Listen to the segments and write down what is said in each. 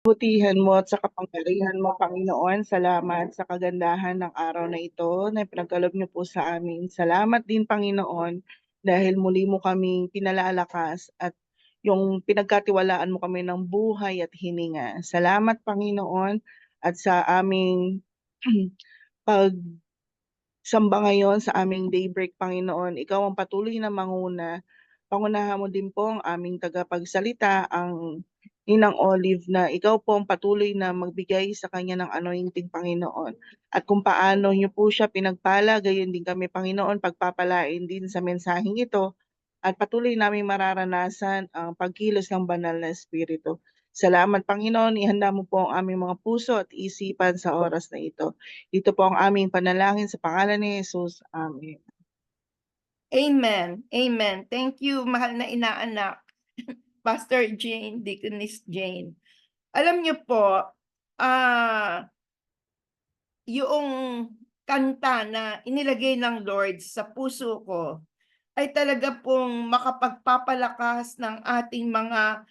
Kabutihan mo at sa kapangyarihan mo, Panginoon. Salamat sa kagandahan ng araw na ito na pinagkaloob niyo po sa amin. Salamat din, Panginoon, dahil muli mo kaming pinalalakas at yung pinagkatiwalaan mo kami ng buhay at hininga. Salamat, Panginoon, at sa aming pag samba ngayon sa aming daybreak, Panginoon. Ikaw ang patuloy na manguna. Pangunahan mo din po ang aming tagapagsalita, ang Ninang Olive, na ikaw po ang patuloy na magbigay sa kanya ng anointing, Panginoon. At kung paano niyo po siya pinagpala, gayon din kami, Panginoon, pagpapalain din sa mensaheng ito at patuloy naming mararanasan ang pagkilos ng banal na Espiritu. Salamat, Panginoon. Ihanda mo po ang aming mga puso at isipan sa oras na ito. Ito po ang aming panalangin sa pangalan ni Jesus. Amen. Amen. Amen. Thank you, mahal na inaanak. Pastor Jane, Deaconess Jane. Alam niyo po, yung kanta na inilagay ng Lord sa puso ko ay talaga pong makapagpapalakas ng ating mga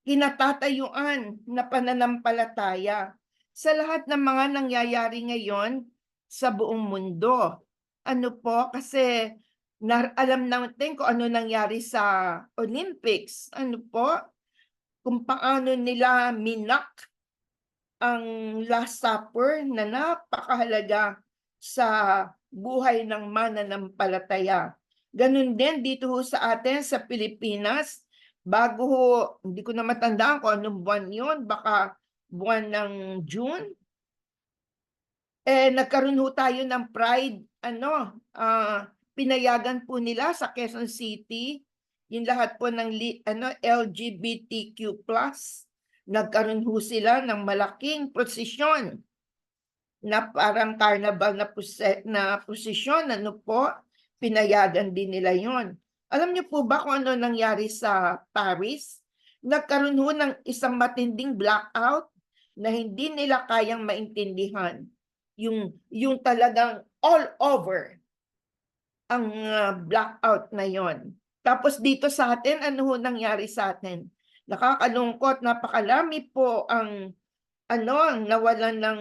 kinatatayuan na pananampalataya sa lahat ng mga nangyayari ngayon sa buong mundo. Ano po, kasi alam natin kung ano nangyari sa Olympics. Ano po, kung paano nila minak ang Last Supper na napakahalaga sa buhay ng mananampalataya. Ganun din dito sa atin sa Pilipinas, bago hindi ko na matandaan kung anong buwan yun, baka buwan ng June, nagkaroon ho tayo ng Pride, pinayagan po nila sa Quezon City, yung lahat po ng LGBTQ+, nagkaroon ho sila ng malaking prosesyon na parang carnival na prosesyon, pinayagan din nila yon. Alam niyo po ba kung ano nangyari sa Paris? Nagkaroon ho ng isang matinding blackout na hindi nila kayang maintindihan. Yung talagang all over ang blackout na yon. Tapos dito sa atin, ano ho nangyari sa atin? Nakakalungkot, napakalami po ang nawalan ng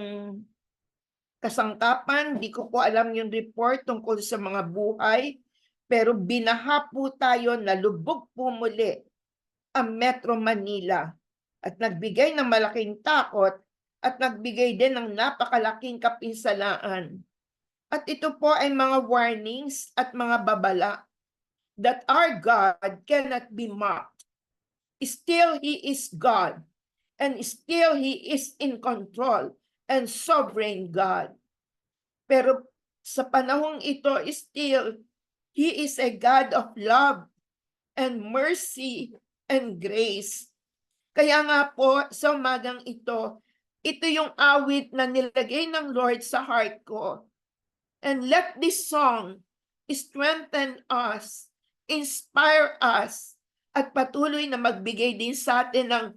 kasangkapan. Di ko po alam yung report tungkol sa mga buhay, pero binaha po tayo, nalubog po muli ang Metro Manila at nagbigay ng malaking takot at nagbigay din ng napakalaking kapinsalaan. At ito po ay mga warnings at mga babala that our God cannot be mocked. Still, He is God, and still He is in control and sovereign God. Pero sa panahong ito, still, He is a God of love and mercy and grace. Kaya nga po, sa umagang ito yung awit na nilagay ng Lord sa heart ko. And let this song strengthen us, inspire us, at patuloy na magbigay din sa atin ng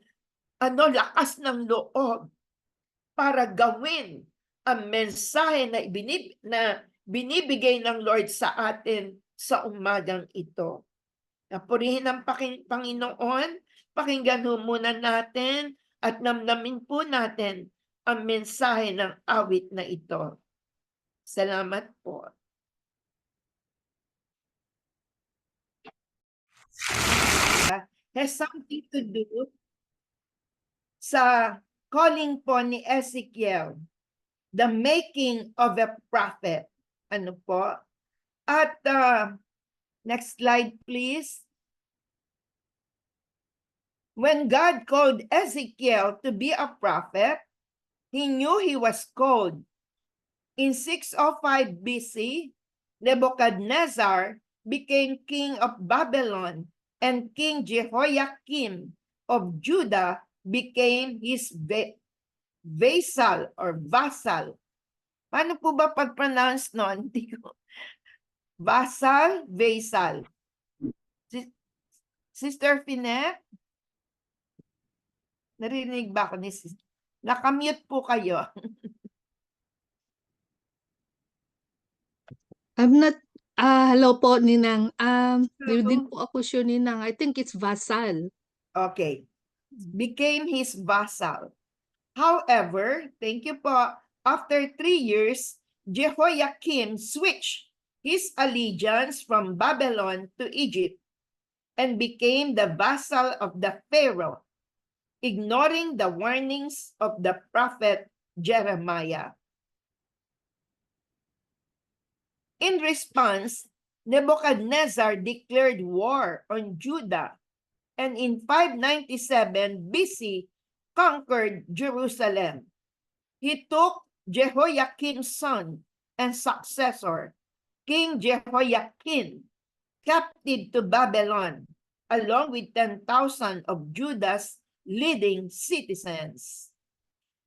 lakas ng loob para gawin ang mensahe na binibigay ng Lord sa atin sa umagang ito. Napurihin ang Panginoon, pakinggan ho muna natin at namnamin po natin ang mensahe ng awit na ito. Salamat po. Has something to do sa calling po ni Ezekiel, the making of a prophet. Ano po? At next slide, please. When God called Ezekiel to be a prophet, he knew he was called. In 605 BC, Nebuchadnezzar became king of Babylon, and King Jehoiakim of Judah became his vassal or vassal. Paano po ba pag-pronounce nun? Vassal, vassal. Sister Finette? Narinig ba ako ni Sister? Nakamute po kayo. I'm not, hello po, Ninang. Hindi din Hello. po ako sure, Ninang. I think it's vassal. Okay. Became his vassal. However, thank you po, after 3 years, Jehoiakim switched his allegiance from Babylon to Egypt and became the vassal of the Pharaoh, ignoring the warnings of the prophet Jeremiah. In response, Nebuchadnezzar declared war on Judah, and in 597 BC conquered Jerusalem. He took Jehoiakim's son and successor, King Jehoiakim, captive to Babylon, along with 10,000 of Judah's leading citizens.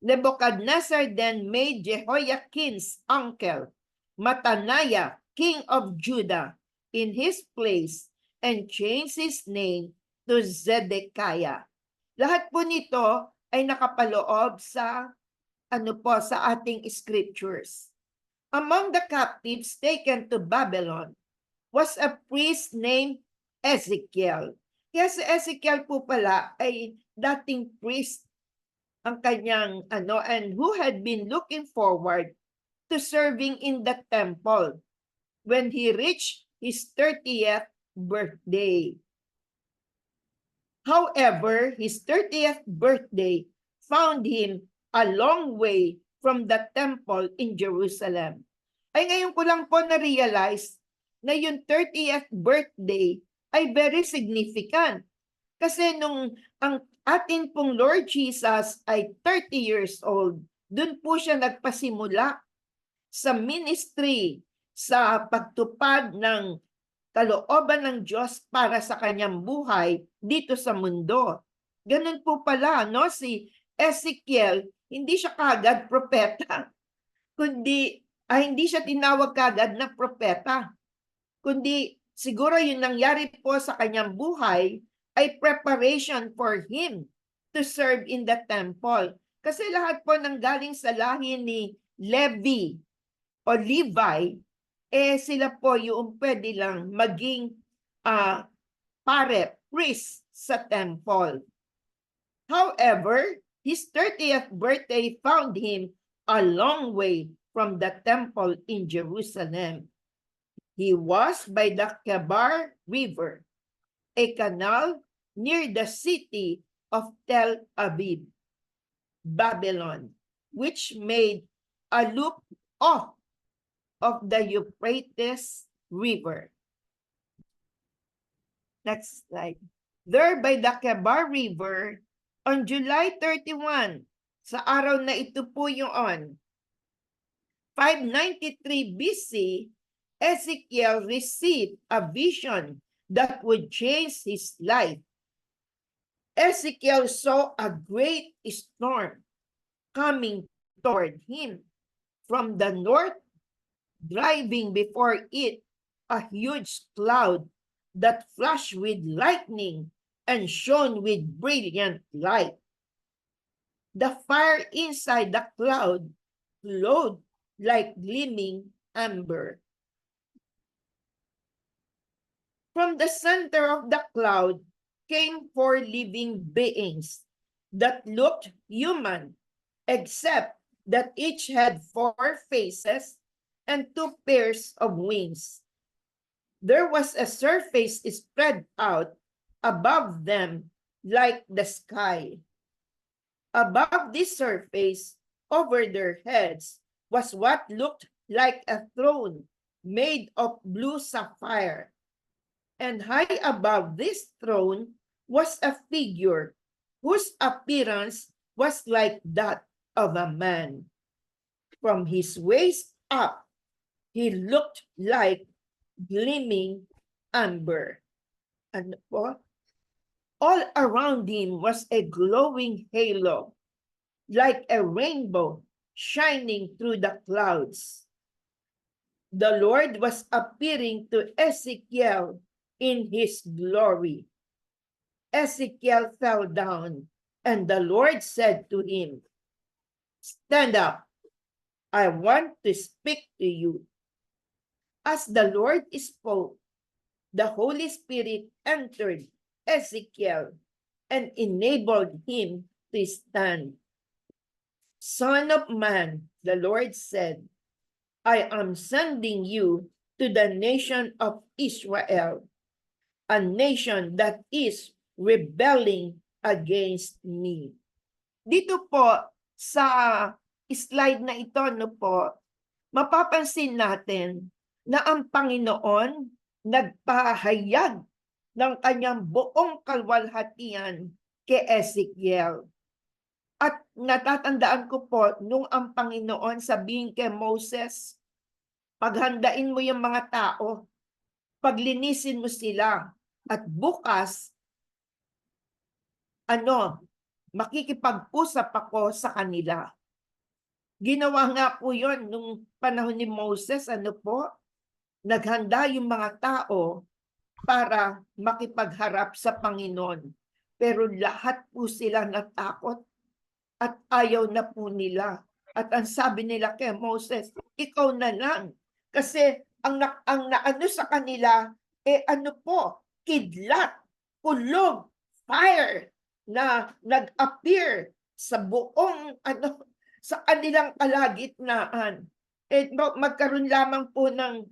Nebuchadnezzar then made Jehoiakim's uncle, Mataniah, king of Judah, in his place and changed his name to Zedekiah. Lahat po nito ay nakapaloob sa sa ating scriptures. Among the captives taken to Babylon was a priest named Ezekiel. Kaya si Ezekiel po pala ay dating priest ang kanyang and who had been looking forward to serving in the temple when he reached his 30th birthday. However, his 30th birthday found him a long way from the temple in Jerusalem. Ay ngayon ko lang po na-realize na yung 30th birthday ay very significant. Kasi nung ang atin pong Lord Jesus ay 30 years old, dun po siya nagpasimula sa ministry, sa pagtupad ng kalooban ng Diyos para sa kanyang buhay dito sa mundo. Ganun po pala, no? Si Ezekiel, hindi siya kagad propeta, kundi hindi siya tinawag kagad na propeta, kundi siguro yung nangyari po sa kanyang buhay ay preparation for him to serve in the temple. Kasi lahat po nang galing sa lahi ni Levi o Levi, sila po yung pwede lang maging priest sa temple. However, his 30th birthday found him a long way from the temple in Jerusalem. He was by the Kebar River, a canal near the city of Tel Aviv, Babylon, which made a loop off of the Euphrates River. Next slide. There by the Kebar River, on July 31, sa araw na ito po yung 593 BC, Ezekiel received a vision that would change his life. Ezekiel saw a great storm coming toward him from the north, driving before it a huge cloud that flashed with lightning and shone with brilliant light. The fire inside the cloud glowed like gleaming amber. From the center of the cloud came 4 living beings that looked human, except that each had 4 faces and 2 pairs of wings. There was a surface spread out above them like the sky. Above this surface, over their heads, was what looked like a throne made of blue sapphire. And high above this throne was a figure whose appearance was like that of a man. From his waist up, he looked like gleaming amber. And all around him was a glowing halo, like a rainbow shining through the clouds. The Lord was appearing to Ezekiel in his glory. Ezekiel fell down, and the Lord said to him, "Stand up. I want to speak to you." As the Lord spoke, the Holy Spirit entered Ezekiel and enabled him to stand. Son of man, the Lord said, I am sending you to the nation of Israel, a nation that is rebelling against me. Dito po sa slide na ito, mapapansin natin na ang Panginoon nagpahayag ng kanyang buong kalwalhatian kay Ezekiel. At natatandaan ko po, nung ang Panginoon sabihin kay Moses, paghandain mo yung mga tao, paglinisin mo sila, at bukas, makikipag-usap ako sa kanila. Ginawa nga po yun nung panahon ni Moses, naghanda yung mga tao para makipagharap sa Panginoon. Pero lahat po sila natakot at ayaw na po nila. At ang sabi nila kay Moses, ikaw na lang. Kasi ang naano sa kanila, kidlat, kulog, fire na nag-appear sa buong sa kanilang kalagitnaan. Magkaroon lamang po ng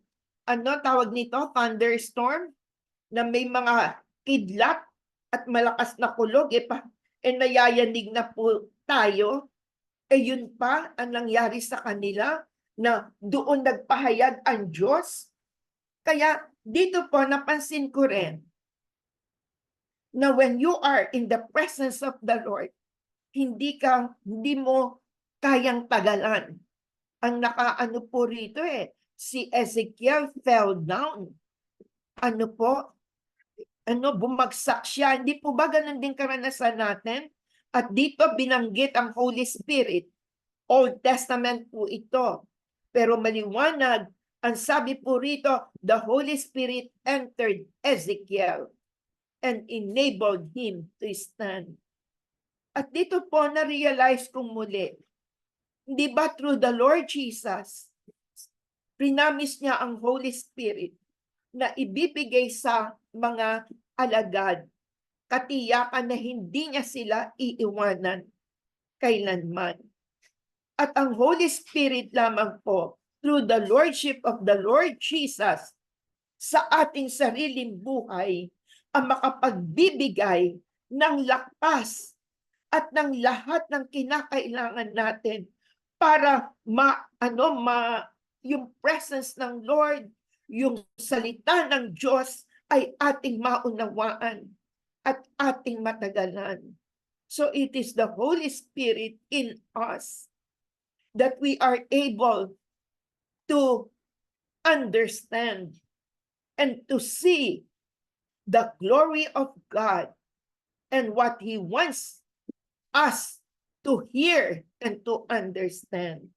tawag nito, thunderstorm, na may mga kidlat at malakas na kulog, nayayanig na po tayo, yun pa ang nangyari sa kanila, na doon nagpahayag ang Diyos. Kaya dito po napansin ko rin na when you are in the presence of the Lord, hindi mo kayang tagalan. Ang nakaano po rito si Ezekiel fell down. Bumagsak siya. Hindi po ba ganun din karanasan natin? At dito binanggit ang Holy Spirit. Old Testament po ito. Pero maliwanag, ang sabi po rito, the Holy Spirit entered Ezekiel and enabled him to stand. At dito po na-realize kong muli, hindi ba through the Lord Jesus, prinamis niya ang Holy Spirit na ibibigay sa mga alagad, katiyakan na hindi niya sila iiwanan kailanman. At ang Holy Spirit lamang po, through the Lordship of the Lord Jesus, sa ating sariling buhay, ang makapagbibigay ng lakas at ng lahat ng kinakailangan natin para yung presence ng Lord, yung salita ng Diyos ay ating maunawaan at ating matagalan. So it is the Holy Spirit in us that we are able to understand and to see the glory of God and what He wants us to hear and to understand.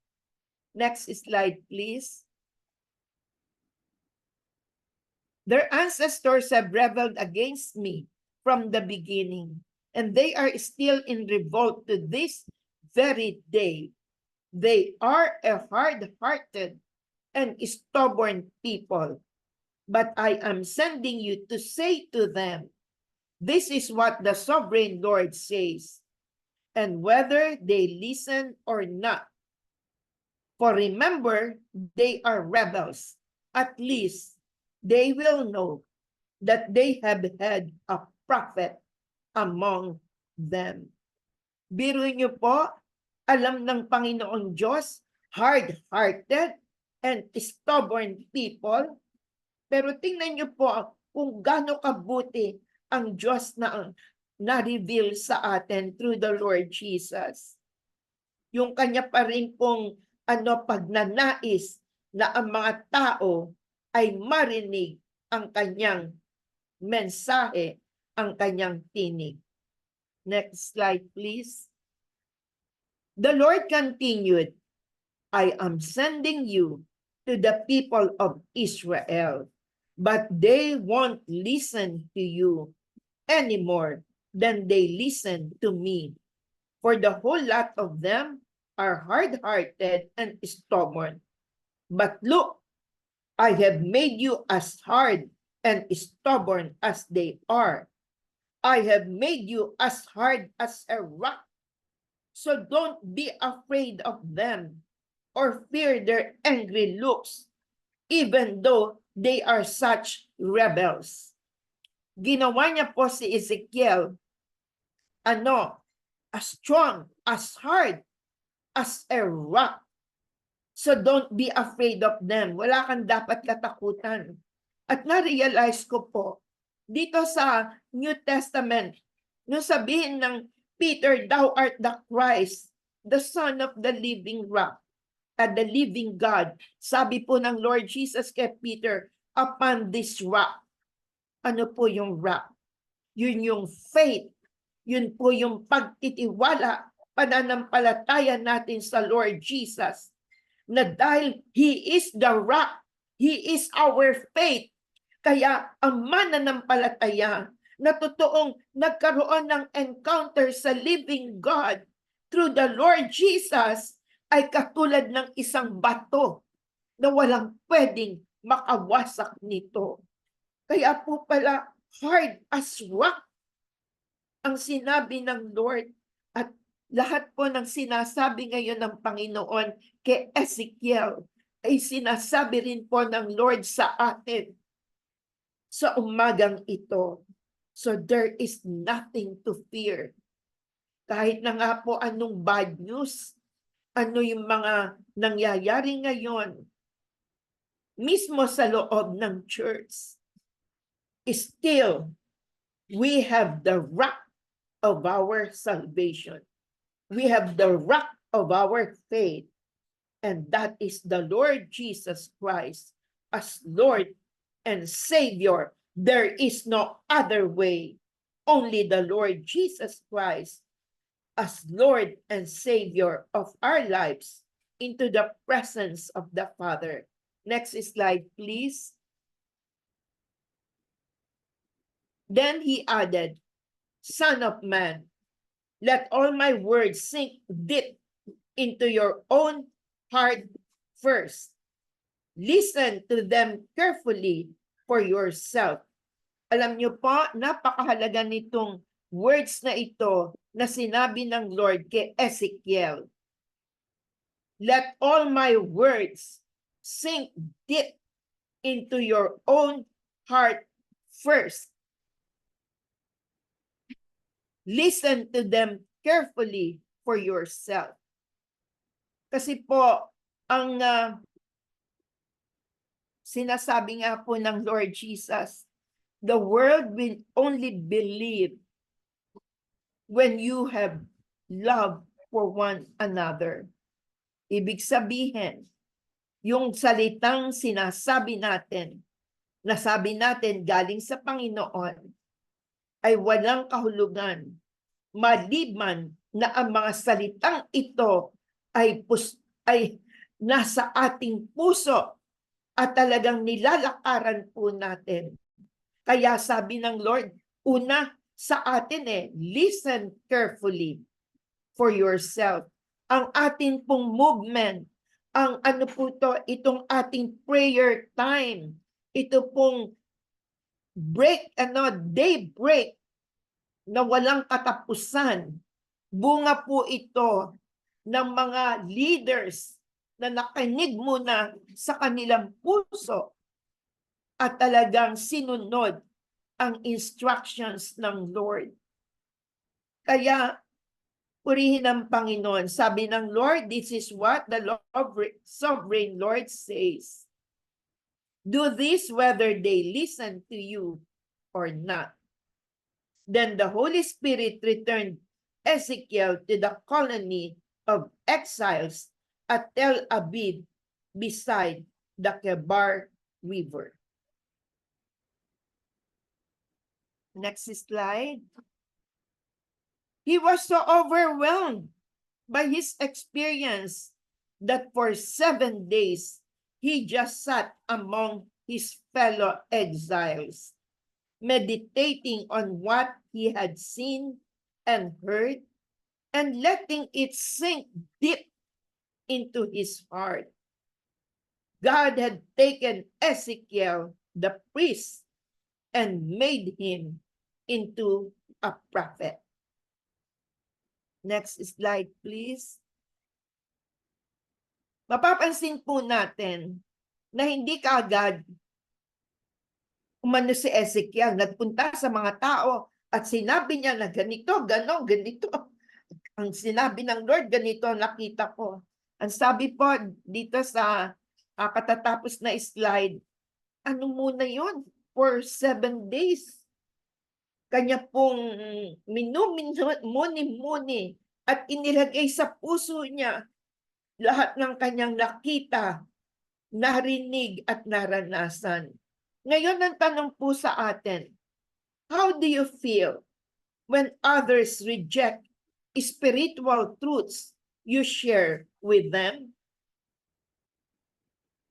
Next slide, please. Their ancestors have rebelled against me from the beginning, and they are still in revolt to this very day. They are a hard-hearted and stubborn people, but I am sending you to say to them, this is what the sovereign Lord says, and whether they listen or not. For remember, they are rebels. At least they will know that they have had a prophet among them. Biro niyo po, alam ng Panginoong Diyos, hard-hearted and stubborn people. Pero tingnan niyo po kung gaano kabuti ang Diyos na na-reveal sa atin through the Lord Jesus. Yung kanya pa rin pong pagnanais na ang mga tao ay marinig ang kanyang mensahe, ang kanyang tinig. Next slide, please. The Lord continued, I am sending you to the people of Israel, but they won't listen to you anymore than they listen to me. For the whole lot of them are hard-hearted and stubborn. But look, I have made you as hard and stubborn as they are. I have made you as hard as a rock So don't be afraid of them or fear their angry looks, even though they are such rebels. Ginawa niya po si Ezekiel, as strong, as hard, as a rock. So don't be afraid of them. Wala kang dapat katakutan. At na-realize ko po, dito sa New Testament, nung sabihin ng Peter, thou art the Christ, the Son of the living rock, at the living God. Sabi po ng Lord Jesus kay Peter, upon this rock. Ano po yung rock? Yun yung faith. Yun po yung pagtitiwala, pananampalataya natin sa Lord Jesus. Na dahil He is the rock, He is our faith. Kaya ang mananampalataya na totoong nagkaroon ng encounter sa living God through the Lord Jesus ay katulad ng isang bato na walang pwedeng makawasak nito. Kaya po pala hard as rock ang sinabi ng Lord, at lahat po ng sinasabi ngayon ng Panginoon kay Ezekiel ay sinasabi rin po ng Lord sa atin sa umagang ito. So there is nothing to fear. Kahit na nga po anong bad news, ano yung mga nangyayari ngayon, mismo sa loob ng church, still, we have the rock of our salvation. We have the rock of our faith, and that is the Lord Jesus Christ as Lord and Savior. There is no other way. Only the Lord Jesus Christ as Lord and Savior of our lives into the presence of the Father. Next slide, please. Then he added, Son of man, let all my words sink deep into your own heart first. Listen to them carefully for yourself. Alam niyo po, napakahalaga nitong words na ito na sinabi ng Lord kay Ezekiel. Let all my words sink deep into your own heart first. Listen to them carefully for yourself. Kasi po, ang sinasabi nga po ng Lord Jesus, the world will only believe when you have love for one another. Ibig sabihin, yung salitang sinasabi natin, nasabi natin galing sa Panginoon, ay walang kahulugan, maliban na ang mga salitang ito ay nasa ating puso at talagang nilalakaran po natin. Kaya sabi ng Lord, una sa atin listen carefully for yourself. Ang atin pong movement, ang ano po to, itong ating prayer time, ito pong daybreak na walang katapusan. Bunga po ito ng mga leaders na nakinig muna sa kanilang puso at talagang sinunod ang instructions ng Lord. Kaya, purihin ang Panginoon. Sabi ng Lord, this is what the sovereign Lord says. Do this whether they listen to you or not. Then the Holy Spirit returned Ezekiel to the colony of exiles at Tel Aviv beside the Kebar River. Next slide. He was so overwhelmed by his experience that for 7 days he just sat among his fellow exiles, meditating on what he had seen and heard, and letting it sink deep into his heart. God had taken Ezekiel, the priest, and made him into a prophet. Next slide, please. Mapapansin po natin na hindi kaagad umano si Ezekiel, nagpunta sa mga tao at sinabi niya na ganito, ganon, ganito. Ang sinabi ng Lord, ganito nakita ko. Ang sabi po dito sa katatapos na slide, ano muna yun? For 7 days. Kanya pong muni-muni at inilagay sa puso niya lahat ng kanyang nakita, narinig at naranasan. Ngayon ang tanong po sa atin, how do you feel when others reject spiritual truths you share with them?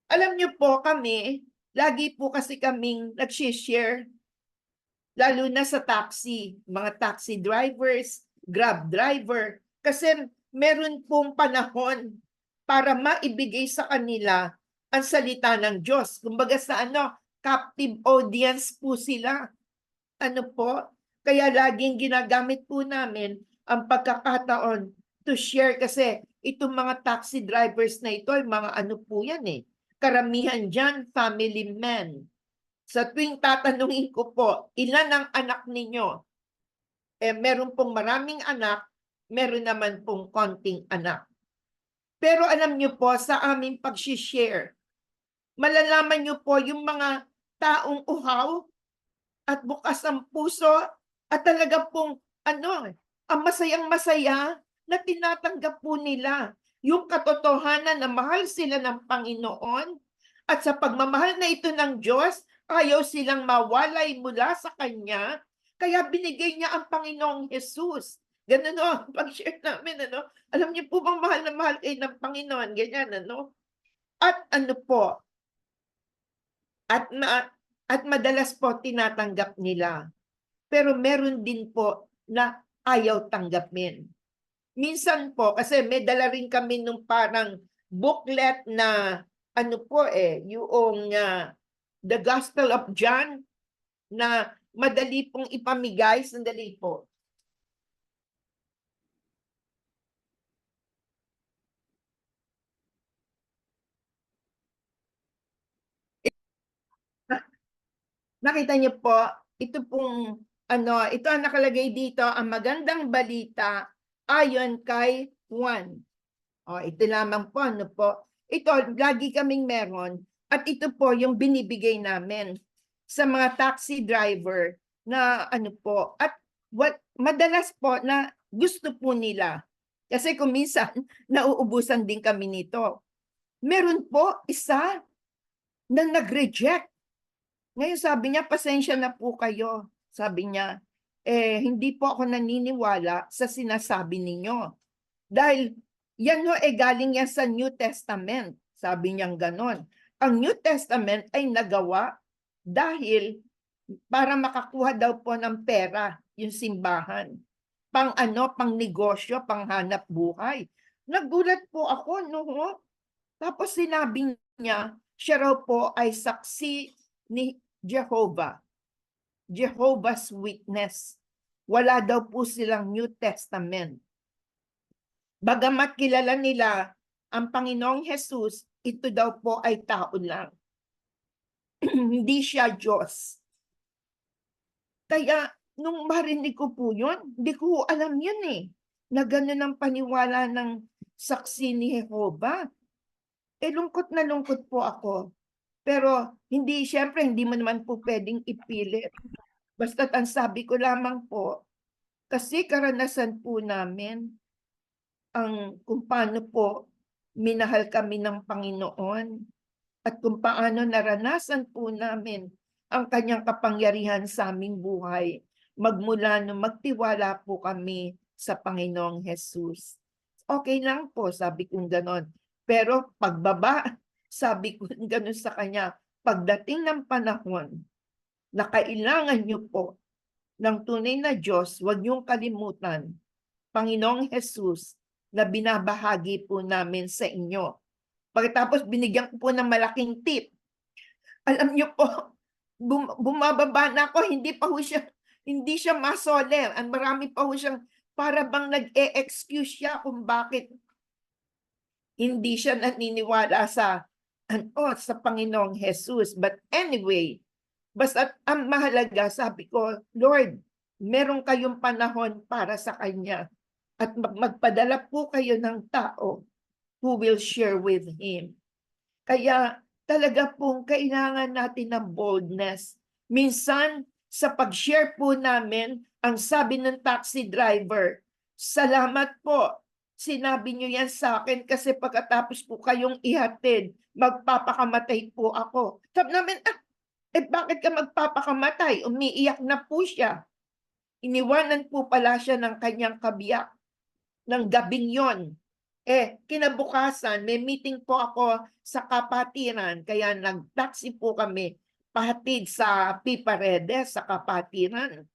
Alam niyo po kami, lagi po kasi kaming nag-share, lalo na sa taxi, mga taxi drivers, Grab driver, kasi meron pong panahon para maibigay sa kanila ang salita ng Diyos. Kumbaga sa captive audience po sila. Ano po? Kaya laging ginagamit po namin ang pagkakataon to share kasi itong mga taxi drivers na ito ay mga ano po yan karamihan dyan, family men. Sa tuwing tatanungin ko po, ilan ang anak ninyo? Meron pong maraming anak, meron naman pong konting anak. Pero alam nyo po, sa aming pag-share, malalaman nyo po yung mga taong uhaw at bukas ang puso at talaga pong ang masayang-masaya na tinatanggap po nila yung katotohanan na mahal sila ng Panginoon at sa pagmamahal na ito ng Diyos, ayaw silang mawalay mula sa Kanya, kaya binigay niya ang Panginoong Jesus. Ganun ang pag-share namin, Alam niyo po bang mahal na mahal kayo ng Panginoon? Ganyan, At po, at madalas po tinatanggap nila. Pero meron din po na ayaw tanggapin. Minsan po, kasi may dala rin kami nung parang booklet na yung The Gospel of John na madali pong ipamigay. Sandali po. Nakita niyo po, ito pong ito ang nakalagay dito, ang magandang balita ayon kay Juan. Ito lamang po, po. Ito, lagi kaming meron. At ito po yung binibigay namin sa mga taxi driver na po. At madalas po na gusto po nila. Kasi kung minsan, nauubusan din kami nito. Meron po isa na nag-reject. Ngayon sabi niya, pasensya na po kayo. Sabi niya, hindi po ako naniniwala sa sinasabi ninyo. Dahil yan galing yan sa New Testament. Sabi niyang ganon. Ang New Testament ay nagawa dahil para makakuha daw po ng pera yung simbahan. Pang negosyo, pang hanap buhay. Nagulat po ako, Tapos sinabi niya, siya raw po ay saksi ni Jehovah's Witness. Wala daw po silang New Testament. Bagamat kilala nila ang Panginoong Jesus, ito daw po ay tao lang. Hindi siya Diyos. Kaya nung marinig ko po yun, hindi ko alam yun na gano'n ang paniwala ng saksi ni Jehovah. Lungkot na lungkot po ako. Pero siyempre, hindi mo naman po pwedeng ipilit. Basta't ang sabi ko lamang po, kasi karanasan po namin kung paano po minahal kami ng Panginoon at kung paano naranasan po namin ang kanyang kapangyarihan sa aming buhay magmula nung magtiwala po kami sa Panginoong Jesus. Okay lang po, sabi kong ganon. Pero pagbaba, sabi ko gano'n sa kanya, pagdating ng panahon na kailangan niyo po ng tunay na Diyos, huwag niyong kalimutan, Panginoong Jesus, na binabahagi po namin sa inyo. Pagkatapos binigyan ko po ng malaking tip. Alam niyo po, bumababa na ako, hindi siya masoler. Ang marami pa ho siyang para bang nag-e-excuse siya kung bakit hindi siya naniniwala sa sa Panginoong Jesus. But anyway, basta ang mahalaga, sabi ko, Lord, meron kayong panahon para sa kanya at magpadala po kayo ng tao who will share with him. Kaya talaga pong kailangan natin ng boldness. Minsan, sa pag-share po namin, ang sabi ng taxi driver, salamat po. Sinabi niyo yan sa akin kasi pagkatapos po kayong ihatid, magpapakamatay po ako. Sabi namin, bakit ka magpapakamatay? Umiiyak na po siya. Iniwanan po pala siya ng kanyang kabiyak ng gabing yon. Kinabukasan, may meeting po ako sa Kapatiran, kaya nag-taxi po kami pahatid sa Piparedes, sa Kapatiran.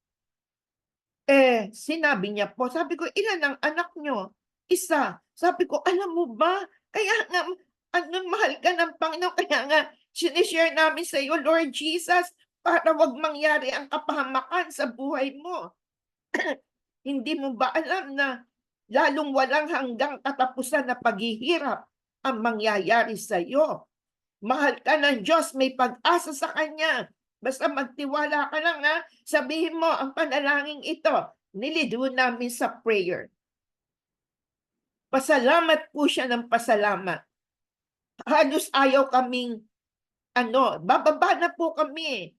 Sinabi niya po, sabi ko, ilan ang anak nyo? Isa. Sabi ko, alam mo ba, kaya nga, mahal ka ng Panginoon, kaya nga, sinishare namin sa iyo, Lord Jesus, para wag mangyari ang kapahamakan sa buhay mo. Hindi mo ba alam na lalong walang hanggang katapusan na paghihirap ang mangyayari sa iyo? Mahal ka ng Diyos, may pag-asa sa Kanya. Basta magtiwala ka lang, ha? Sabihin mo ang panalangin ito. Nilido namin sa prayer. Pasalamat po siya ng pasalamat. Halos ayaw kaming, bababa na po kami.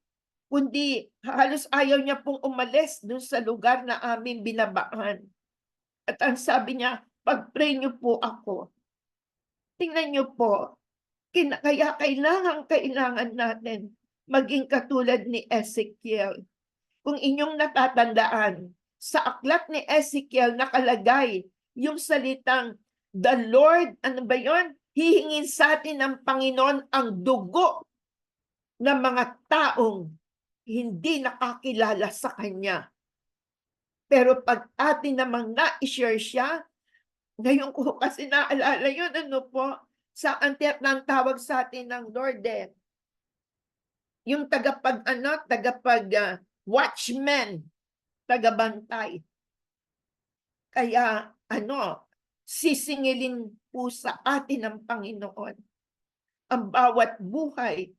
Kundi halos ayaw niya pong umalis dun sa lugar na aming binabaan. At ang sabi niya, pag-pray niyo po ako. Tingnan niyo po, kaya kailangan natin maging katulad ni Ezekiel. Kung inyong natatandaan, sa aklat ni Ezekiel nakalagay yung salitang, the Lord, ano ba yun? Hihingin sa atin ng Panginoon ang dugo ng mga taong hindi nakakilala sa Kanya. Pero pag atin namang na-share siya, ngayon ko kasi naalala yun, sa ang tawag sa atin ng Lord, yung watchman, tagabantay. Kaya, sisingilin po sa atin ng Panginoon ang bawat buhay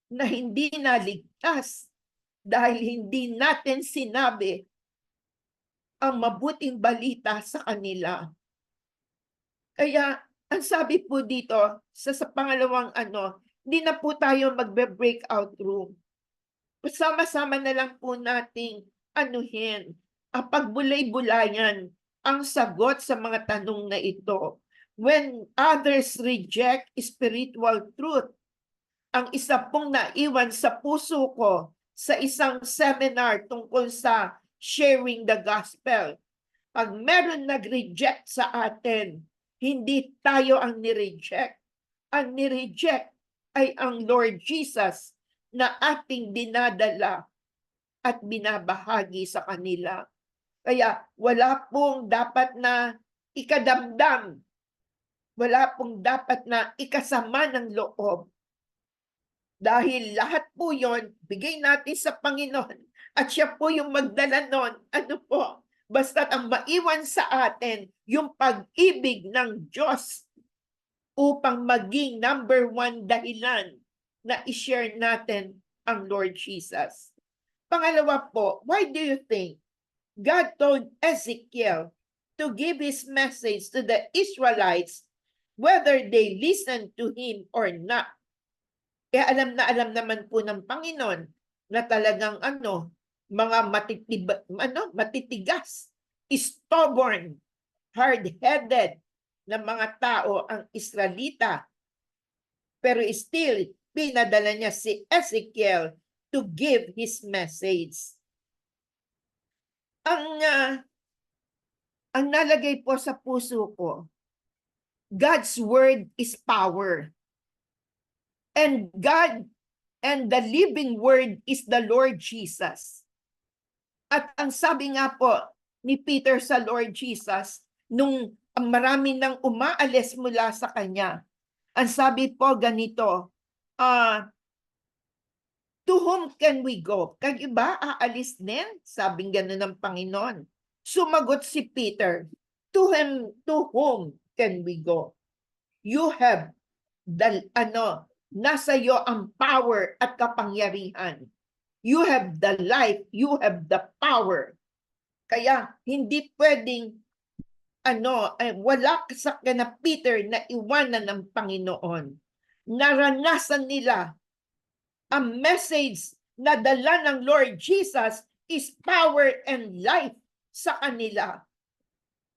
na hindi naligtas dahil hindi natin sinabi ang mabuting balita sa kanila. Kaya, ang sabi po dito, sa pangalawang hindi na po tayo magbe-breakout room. Sama-sama na lang po nating pagbulay-bulayan ang sagot sa mga tanong na ito. When others reject spiritual truth, ang isa pong naiwan sa puso ko sa isang seminar tungkol sa sharing the gospel. Pag meron nag-reject sa atin, hindi tayo ang nireject. Ang nireject ay ang Lord Jesus na ating dinadala at binabahagi sa kanila. Kaya wala pong dapat na ikadamdam. Wala pong dapat na ikasama ng loob. Dahil lahat po yon bigay natin sa Panginoon at siya po yung magdala nun. Basta't ang maiwan sa atin yung pag-ibig ng Diyos upang maging number one dahilan na i-share natin ang Lord Jesus. Pangalawa po, why do you think God told Ezekiel to give his message to the Israelites whether they listen to him or not? Kaya alam naman po ng Panginoon na talagang mga matitigas, stubborn, hard-headed na mga tao ang Israelita. Pero still, pinadala niya si Ezekiel to give his message. Ang nalagay po sa puso ko, God's word is power. And God and the living word is the Lord Jesus. At ang sabi nga po ni Peter sa Lord Jesus, nung marami nang umaalis mula sa kanya, ang sabi po ganito, to whom can we go? Kayo ba aalis din? Sabing gano'n ng Panginoon. Sumagot si Peter, to whom can we go? You have nasa iyo ang power at kapangyarihan. You have the life, you have the power. Kaya hindi pwedeng wala sa kana Peter na iwanan ng Panginoon. Naranasan nila ang message na dala ng Lord Jesus is power and life sa kanila.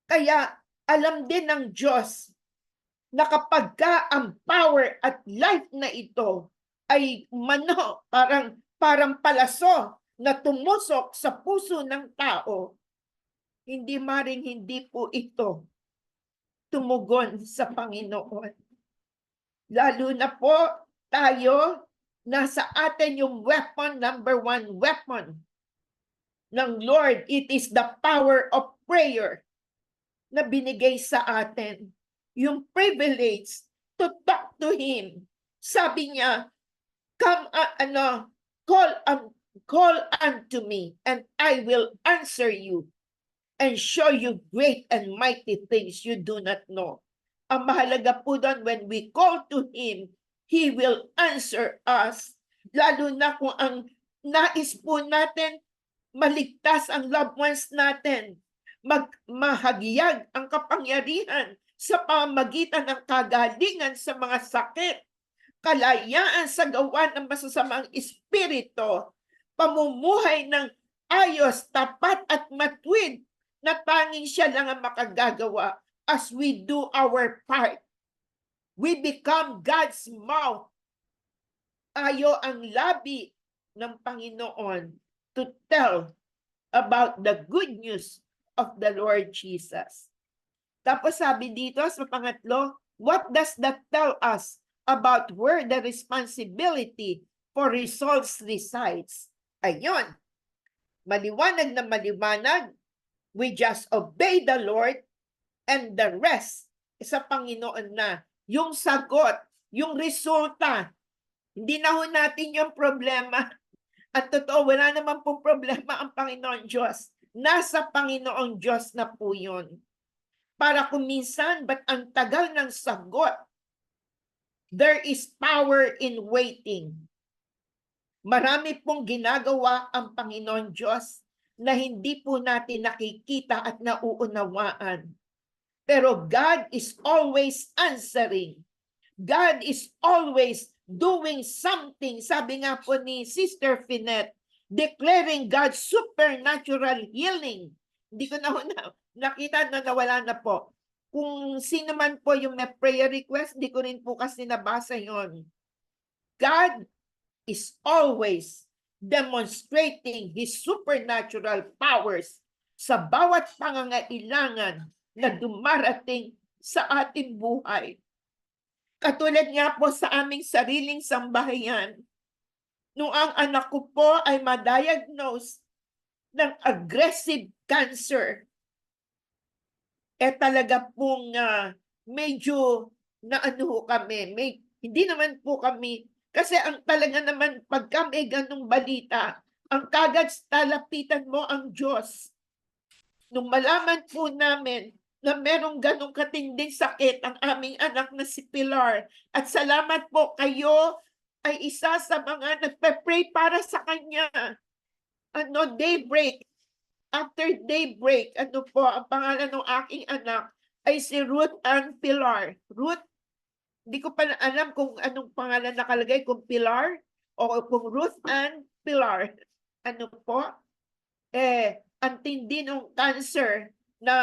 Kaya alam din ng Diyos na kapag ka ang power at life na ito ay parang palaso na tumusok sa puso ng tao, hindi po ito tumugon sa Panginoon. Lalo na po tayo, nasa atin yung weapon, number one weapon ng Lord. It is the power of prayer na binigay sa atin. Yung privilege to talk to Him. Sabi niya, call unto me and I will answer you and show you great and mighty things you do not know. Ang mahalaga po doon, when we call to Him, He will answer us. Lalo na kung ang nais po natin, maligtas ang loved ones natin, mahagiyag ang kapangyarihan sa pamamagitan ng kagalingan sa mga sakit, kalayaan sa gawa ng masasamang espiritu, pamumuhay ng ayos, tapat at matwid, na tanging siya lang ang makagagawa. As we do our part, we become God's mouth. Ayo ang labi ng Panginoon to tell about the good news of the Lord Jesus. Tapos sabi dito sa pangatlo, what does that tell us about where the responsibility for results resides? Ayun, maliwanag na maliwanag. We just obey the Lord and the rest sa Panginoon na. Yung sagot, yung resulta, hindi na ho natin yung problema. At totoo, wala naman pong problema ang Panginoon Diyos. Nasa Panginoon Diyos na po yun. Para kung minsan, ba't ang tagal ng sagot? There is power in waiting. Marami pong ginagawa ang Panginoon Diyos na hindi po natin nakikita at nauunawaan. Pero God is always answering. God is always doing something. Sabi nga po ni Sister Finette, declaring God's supernatural healing. Hindi ko na nakita na nawala na po. Kung sino man po yung may prayer request, hindi ko rin po kasi nabasa yon. God is always demonstrating His supernatural powers sa bawat pangangailangan na dumarating sa ating buhay. Katulad nga po sa aming sariling sambahayan, nung ang anak ko po ay ma-diagnose ng aggressive cancer, talaga pong medyo kami. Hindi naman po kami, kasi ang talaga naman, pagka may ganung balita, ang kagad talapitan mo ang Diyos. Nung malaman po namin na merong ganong katinding sakit ang aming anak na si Pilar, at salamat po, kayo ay isa sa mga nagpe-pray para sa kanya. Daybreak, after daybreak, po, ang pangalan ng aking anak ay si Ruth Ann Pilar. Ruth, hindi ko pa alam kung anong pangalan nakalagay, kung Pilar o kung Ruth Ann Pilar. Po? Ang tindi ng cancer na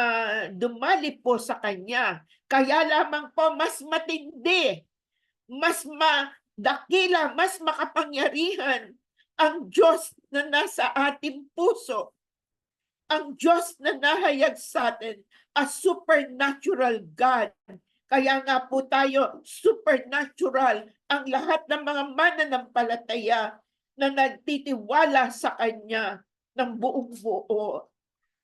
dumali po sa kanya. Kaya lamang po mas matindi, mas dakila, mas makapangyarihan ang Diyos na nasa ating puso. Ang Diyos na nahayag sa atin, a supernatural God. Kaya nga po tayo, supernatural ang lahat ng mga mananampalataya na nagtitiwala sa Kanya ng buong buo.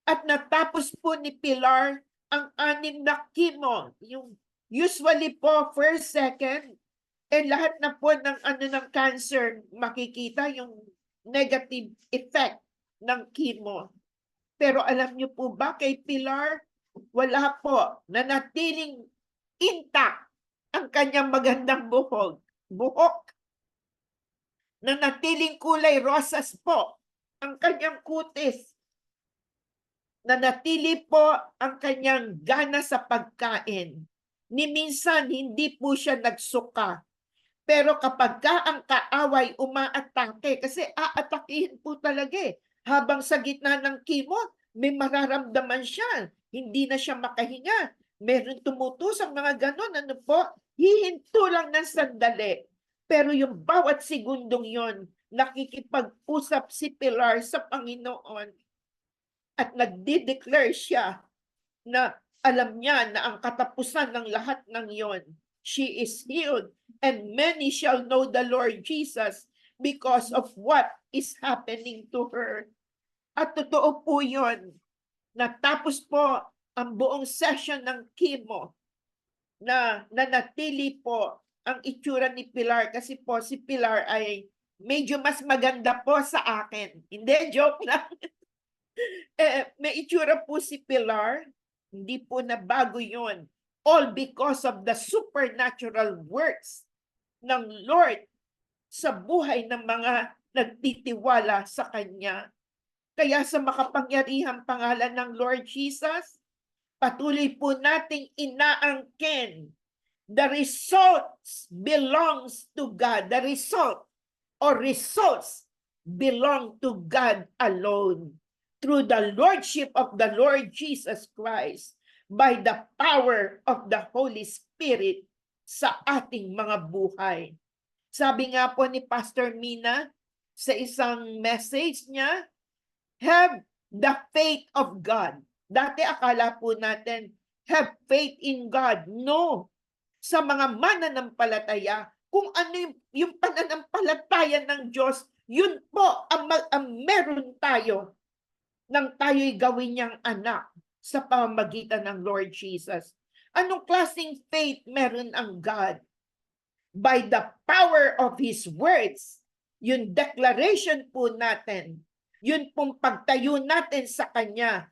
At natapos po ni Pilar ang 6 na chemo. Yung usually po, first, second, lahat na po ng cancer, makikita yung negative effect ng chemo. Pero alam niyo po ba kay Pilar, wala po, nanatiling intact ang kanyang magandang buhok. Nanatiling kulay rosas po ang kanyang kutis. Nanatili po ang kanyang gana sa pagkain. Ni minsan hindi po siya nagsuka. Pero kapag ka ang kaaway umaatake, kasi aatakihin po talaga eh. Habang sa gitna ng chemo, may mararamdaman siya. Hindi na siya makahinga. Meron tumutusok mga ganon. Ano po? Hihinto lang ng sandali. Pero yung bawat segundong yon, nakikipag-usap si Pilar sa Panginoon at nagde-declare siya na alam niya na ang katapusan ng lahat ng yon, she is healed, and many shall know the Lord Jesus because of what is happening to her. At totoo po yon. Natapos po ang buong session ng chemo na nanatili po ang itsura ni Pilar, kasi po si Pilar ay medyo mas maganda po sa akin. Hindi, joke lang. May itsura po si Pilar, hindi po nabago yon. All because of the supernatural works ng Lord sa buhay ng mga nagtitiwala sa Kanya. Kaya sa makapangyarihang pangalan ng Lord Jesus, patuloy po nating inaangkin. The results belongs to God. The result or results belong to God alone. Through the Lordship of the Lord Jesus Christ, by the power of the Holy Spirit sa ating mga buhay. Sabi nga po ni Pastor Mina sa isang message niya, have the faith of God. Dati akala po natin, have faith in God. No. Sa mga mananampalataya, kung ano yung pananampalataya ng Diyos, yun po ang meron tayo nang tayo'y gawin niyang anak sa pamamagitan ng Lord Jesus. Anong klaseng faith meron ang God? By the power of His words, yung declaration po natin, yun pong pagtayo natin sa Kanya,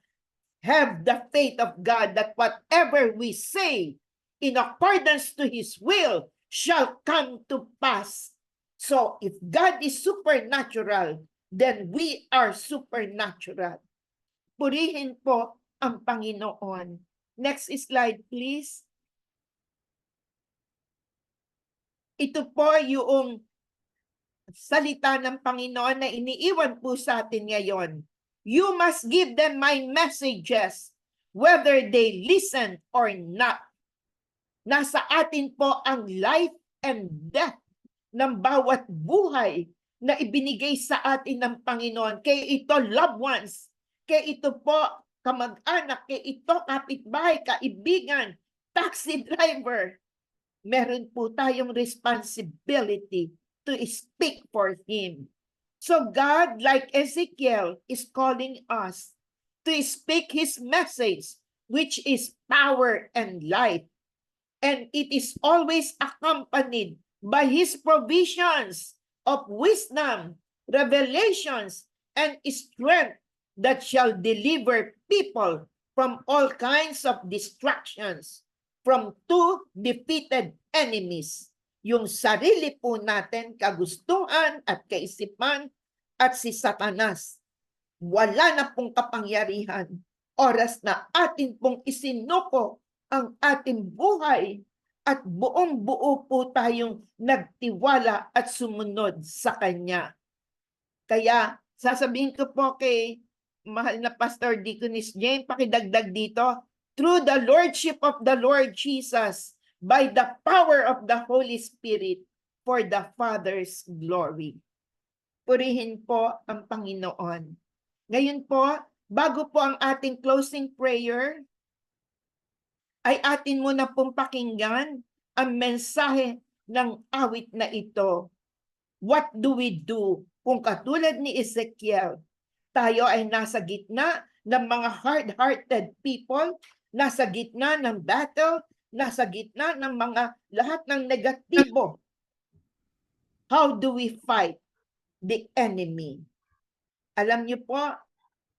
have the faith of God that whatever we say in accordance to His will shall come to pass. So if God is supernatural, then we are supernatural. Purihin po ang Panginoon. Next slide, please. Ito po yung salita ng Panginoon na iniiwan po sa atin ngayon. You must give them my messages, whether they listen or not. Nasa atin po ang life and death ng bawat buhay na ibinigay sa atin ng Panginoon. Kaya ito, loved ones, kaya ito po, kamag-anak, kaya ito, kapitbahay, kaibigan, taxi driver, meron po tayong responsibility to speak for Him. So God, like Ezekiel, is calling us to speak His message, which is power and life. And it is always accompanied by His provisions of wisdom, revelations, and strength that shall deliver people from all kinds of distractions, from two defeated enemies, yung sarili po natin, kagustuhan at kaisipan, at si Satanas. Wala na pong kapangyarihan. Oras na atin pong isinuko ang ating buhay at buong buo po tayong nagtiwala at sumunod sa Kanya. Kaya sasabihin ko po kay mahal na Pastor Deaconess Jane, pakidagdag dito, through the Lordship of the Lord Jesus, by the power of the Holy Spirit, for the Father's glory. Purihin po ang Panginoon. Ngayon po, bago po ang ating closing prayer, ay atin muna pong pakinggan ang mensahe ng awit na ito. What do we do? Kung katulad ni Ezekiel, tayo ay nasa gitna ng mga hard-hearted people, nasa gitna ng battle, nasa gitna ng mga lahat ng negatibo. How do we fight the enemy? Alam niyo po,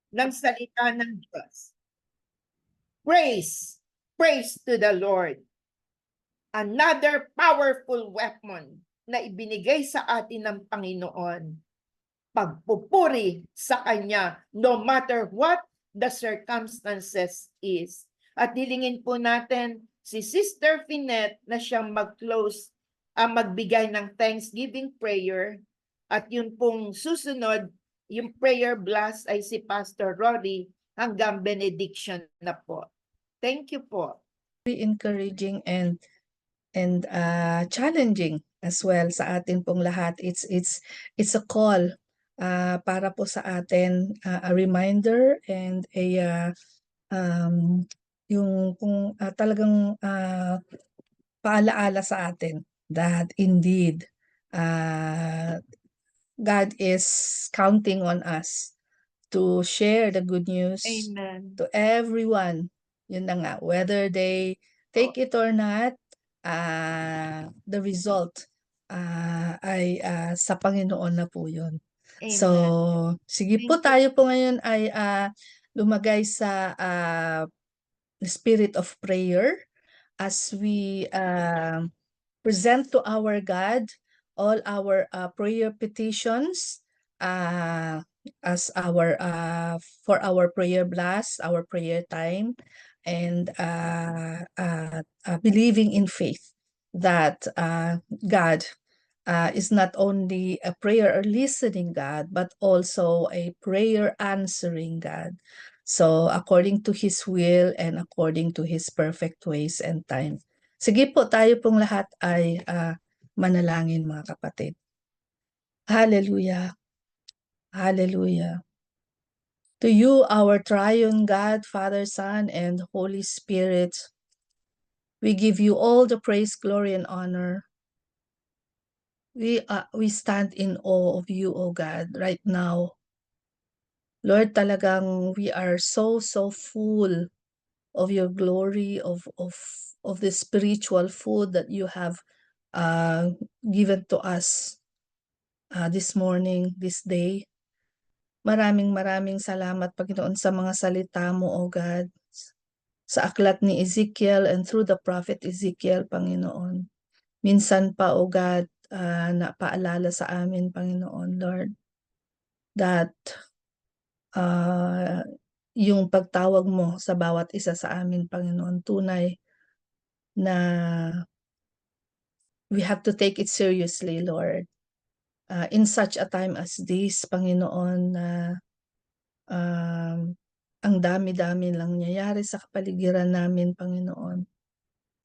ng salita ng Diyos. Praise! Praise to the Lord! Another powerful weapon na ibinigay sa atin ng Panginoon. Pagpupuri sa Kanya no matter what the circumstances is. At hilingin po natin si Sister Finette na siyang mag-close, magbigay ng Thanksgiving prayer. At yun pong susunod, yung prayer blast ay si Pastor Rory hanggang benediction na po. Thank you po. Very encouraging and challenging as well sa atin pong lahat. It's a call para po sa atin, a reminder and yung kung talagang paalaala sa atin that indeed God is counting on us to share the good news Amen. to everyone. Yun na nga, whether they take it or not, the result ay sa Panginoon na po yun. Amen. So, sige po, Thank you. tayo po ngayon ay lumagay sa spirit of prayer as we present to our God all our prayer petitions as our for our prayer blast, our prayer time, and believing in faith that God is not only a prayer or listening God, but also a prayer answering God. So according to His will and according to His perfect ways and time. Sige po, tayo pong lahat ay manalangin, mga kapatid. Hallelujah. Hallelujah. To you, our triune God, Father, Son, and Holy Spirit, we give you all the praise, glory, and honor. We stand in awe of you, O God, right now. Lord, talagang we are so full of your glory, of the spiritual food that you have given to us this morning, this day. Maraming salamat, Panginoon, sa mga salita mo, O God, sa aklat ni Ezekiel and through the prophet Ezekiel, Panginoon. Minsan pa, O God, napaalala sa amin, Panginoon, Lord, that yung pagtawag mo sa bawat isa sa amin, Panginoon, tunay na we have to take it seriously, Lord. In such a time as this, Panginoon, na ang dami-dami lang nangyayari sa kapaligiran namin, Panginoon.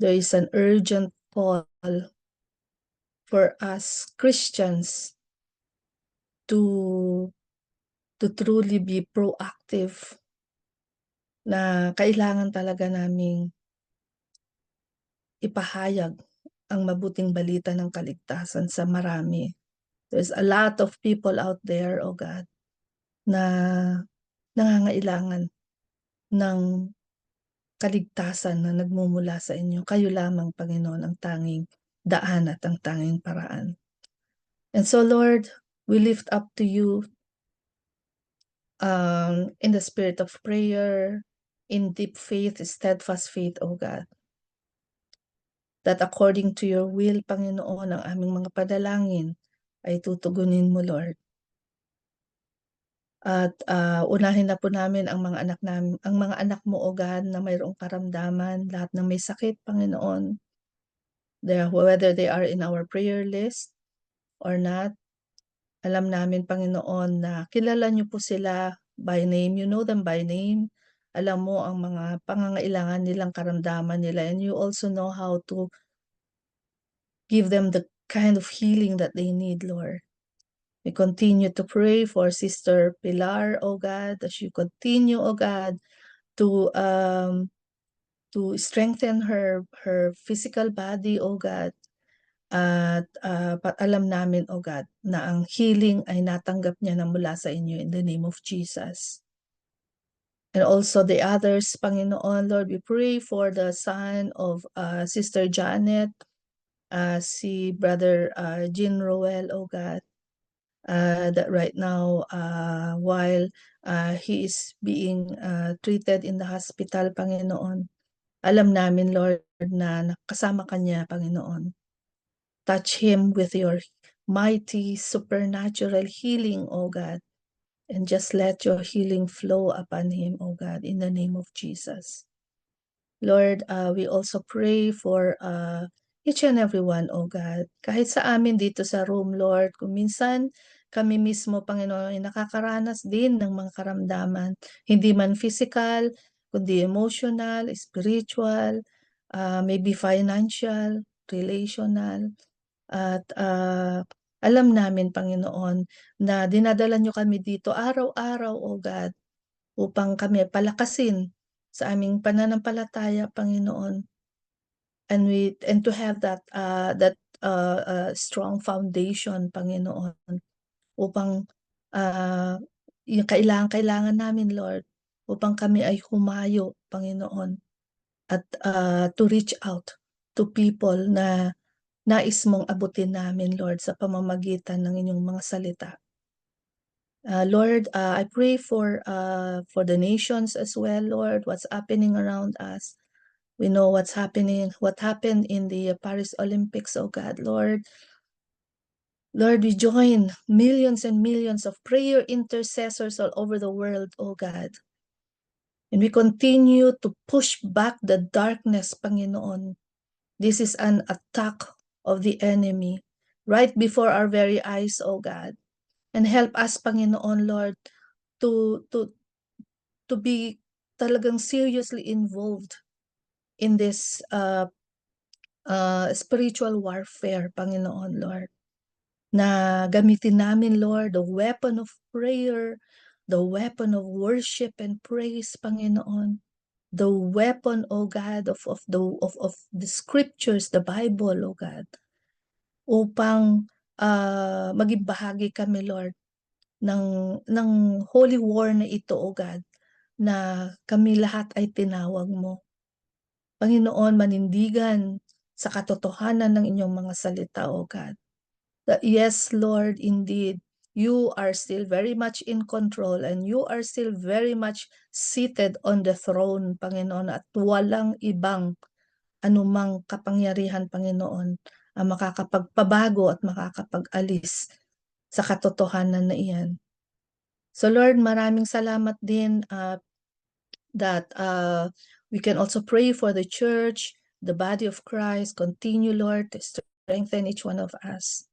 There is an urgent call for us Christians to truly be proactive, na kailangan talaga naming ipahayag ang mabuting balita ng kaligtasan sa marami. There's a lot of people out there, oh God, na nangangailangan ng kaligtasan na nagmumula sa inyo. Kayo lamang, Panginoon, ang tanging daan at ang tanging paraan. And so, Lord, we lift up to you in the spirit of prayer, in deep faith, steadfast faith, O God, that according to your will, Panginoon, ang aming mga panalangin ay tutugunin mo, Lord. At unahin na po namin ang mga anak mo, O God, na mayroong karamdaman, lahat ng may sakit, Panginoon, whether they are in our prayer list or not. Alam namin, Panginoon, na kilala niyo po sila by name. You know them by name. Alam mo ang mga pangangailangan nilang, karamdaman nila, and you also know how to give them the kind of healing that they need, Lord. We continue to pray for Sister Pilar, O God, as you continue, O God, to strengthen her physical body, O God. At alam namin, O God, na ang healing ay natanggap niya na mula sa inyo in the name of Jesus. And also the others, Panginoon, Lord, we pray for the son of Sister Janet, si Brother Jean Roel, O God. that right now, while he is being treated in the hospital, Panginoon, alam namin, Lord, na kasama ka niya, Panginoon. Touch him with your mighty supernatural healing, O God, and just let your healing flow upon him, O God, in the name of Jesus. Lord, we also pray for each and every one, O God. Kahit sa amin dito sa room, Lord, kung minsan kami mismo, Panginoon, ay nakakaranas din ng mga karamdaman, hindi man physical, kundi emotional, spiritual, maybe financial, relational. At alam namin, Panginoon, na dinadala niyo kami dito araw-araw, O God, upang kami palakasin sa aming pananampalataya, Panginoon. And to have that strong foundation, Panginoon, upang yung kailangan namin, Lord, upang kami ay humayo, Panginoon, at to reach out to people na nais mong abutin namin, Lord, sa pamamagitan ng inyong mga salita. Lord, I pray for the nations as well, Lord, what's happening around us. We know what happened in the Paris Olympics, oh God, Lord. Lord, we join millions and millions of prayer intercessors all over the world, oh God. And we continue to push back the darkness, Panginoon. This is an attack of the enemy right before our very eyes, oh God. And help us, Panginoon, Lord, to be talagang seriously involved in this spiritual warfare, Panginoon, Lord. Na gamitin namin, Lord, the weapon of prayer, the weapon of worship and praise, Panginoon. The weapon, O God, of the scriptures, the Bible, O God, upang maging bahagi kami, Lord, ng holy war na ito, O God, na kami lahat ay tinawag mo. Panginoon, manindigan sa katotohanan ng inyong mga salita, O God. That yes, Lord, indeed, you are still very much in control and you are still very much seated on the throne, Panginoon, at walang ibang anumang kapangyarihan, Panginoon, ang makakapagpabago at makakapag-alis sa katotohanan na iyan. So Lord, maraming salamat din that we can also pray for the church, the body of Christ. Continue, Lord, to strengthen each one of us.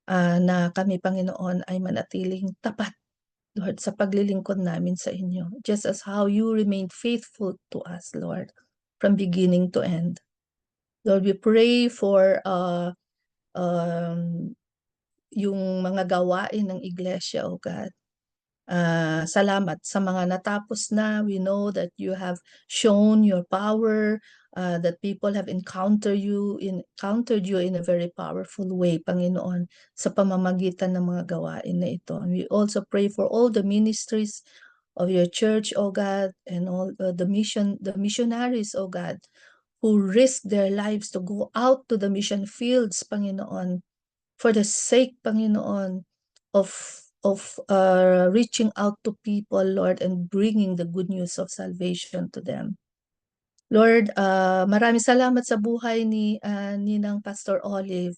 Na kami, Panginoon, ay manatiling tapat, Lord, sa paglilingkod namin sa inyo. Just as how you remained faithful to us, Lord, from beginning to end. Lord, we pray for yung mga gawain ng iglesia, O God. Salamat sa mga natapos na. We know that you have shown your power, that people have encountered you in a very powerful way, Panginoon, sa pamamagitan ng mga gawain na ito. And we also pray for all the ministries of your church, O God, and all the missionaries, O God, who risk their lives to go out to the mission fields, Panginoon, for the sake, Panginoon, of reaching out to people, Lord, and bringing the good news of salvation to them. Lord, maraming salamat sa buhay ni Ninang Pastor Olive.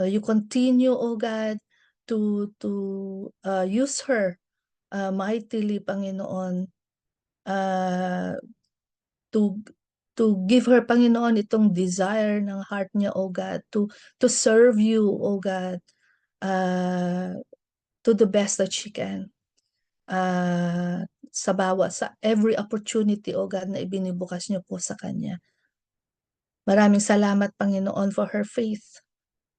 You continue, O God, to use her mightily, Panginoon, to give her, Panginoon, itong desire ng heart niya, O God, to serve you, O God, to the best that she can. Sa every opportunity, O God, na ibinibukas niyo po sa kanya. Maraming salamat, Panginoon, for her faith.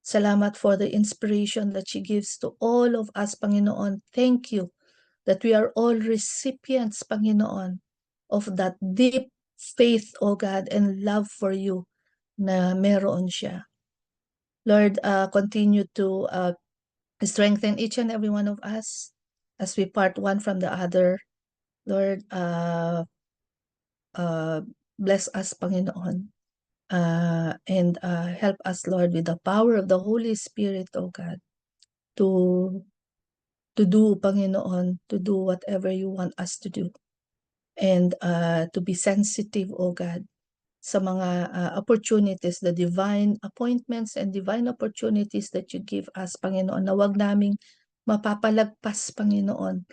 Salamat for the inspiration that she gives to all of us, Panginoon. Thank you that we are all recipients, Panginoon, of that deep faith, O God, and love for you na meron siya. Lord, continue to strengthen each and every one of us as we part one from the other. Lord, bless us, Panginoon, and help us, Lord, with the power of the Holy Spirit, O God, to to do, Panginoon, to do whatever you want us to do. And to be sensitive, O God, sa mga opportunities, the divine appointments and divine opportunities that you give us, Panginoon, na wag naming mapapalagpas, Panginoon,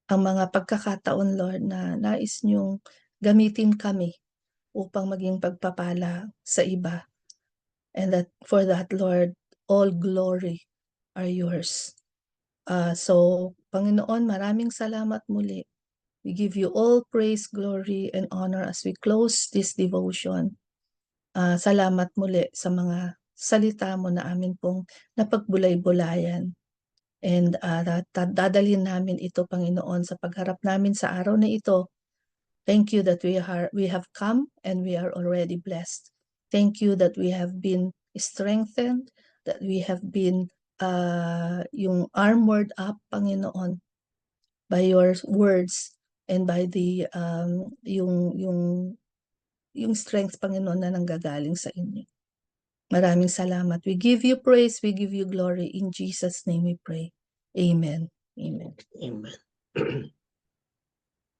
ang mga pagkakataon, Lord, na nais niyong gamitin kami upang maging pagpapala sa iba. And that for that, Lord, all glory are yours. So, Panginoon, maraming salamat muli. We give you all praise, glory, and honor as we close this devotion. Salamat muli sa mga salita mo na amin pong napagbulay-bulayan. And dadalhin namin ito, Panginoon, sa pagharap namin sa araw na ito. Thank you that we have come and we are already blessed. Thank you that we have been strengthened, that we have been yung armored up, Panginoon, by your words and by the yung strength, Panginoon, na nanggagaling sa inyo. Maraming salamat. We give you praise, we give you glory. In Jesus' name we pray. Amen. Amen. Amen.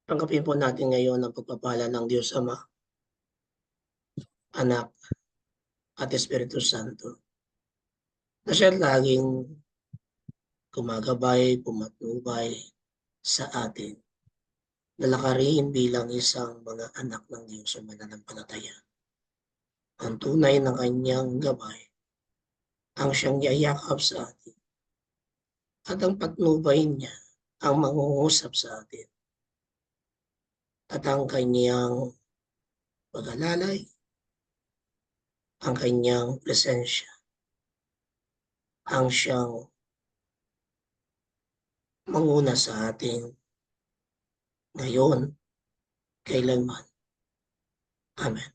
Tanggapin po natin ngayon ang pagpapala ng Diyos Ama, Anak, at Espiritu Santo, na siya laging gumagabay, pumatnubay sa atin, lalakarin bilang isang mga anak ng Diyos o mananampalataya. Ang tunay ng kanyang gabay, ang siyang yayakap sa atin, at ang patnubay niya, ang mangungusap sa atin, at ang kanyang pag-alalay, ang kanyang presensya, ang siyang manguna sa atin ngayon, kailanman. Amen.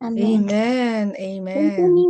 Amen. Amen.